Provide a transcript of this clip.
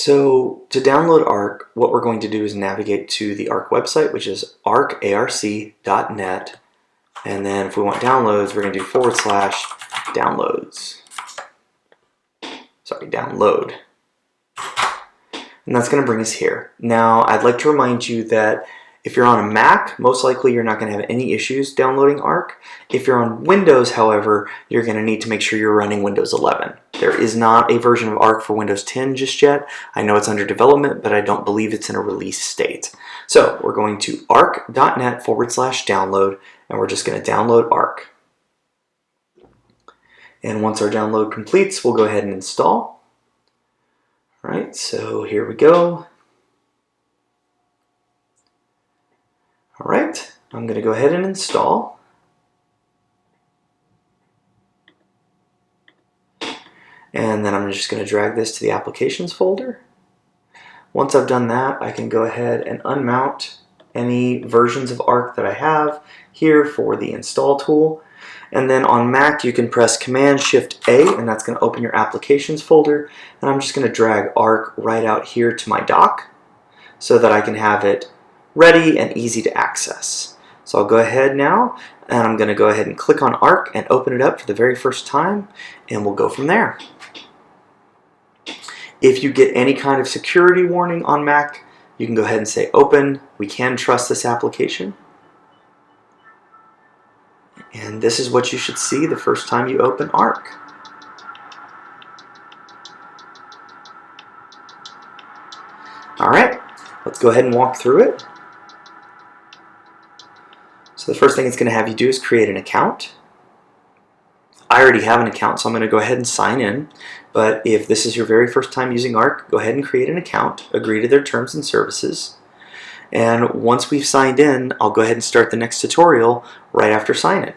So to download ARC, what we're going to do is navigate to the ARC website, which is arc.net. And then if we want downloads, we're going to do /downloads. Sorry, download. And that's going to bring us here. Now, I'd like to remind you that if you're on a Mac, most likely you're not going to have any issues downloading ARC. If you're on Windows, however, you're going to need to make sure you're running Windows 11. There is not a version of ARC for Windows 10 just yet. I know it's under development, but I don't believe it's in a release state. So we're going to arc.net /download, and we're just going to download ARC. And once our download completes, we'll go ahead and install. All right, so here we go. All right, I'm going to go ahead and install. And then I'm just going to drag this to the applications folder. Once I've done that, I can go ahead and unmount any versions of ARC that I have here for the install tool. And then on Mac, you can press Command-Shift-A, and that's going to open your applications folder. And I'm just going to drag ARC right out here to my dock so that I can have it ready and easy to access. So I'll go ahead now, and I'm going to go ahead and click on ARC and open it up for the very first time, and we'll go from there. If you get any kind of security warning on Mac, you can go ahead and say open. We can trust this application. And this is what you should see the first time you open ARC. All right, let's go ahead and walk through it. So the first thing it's going to have you do is create an account. I already have an account, so I'm going to go ahead and sign in. But if this is your very first time using ARC, go ahead and create an account, agree to their terms and services. And once we've signed in, I'll go ahead and start the next tutorial right after sign-in.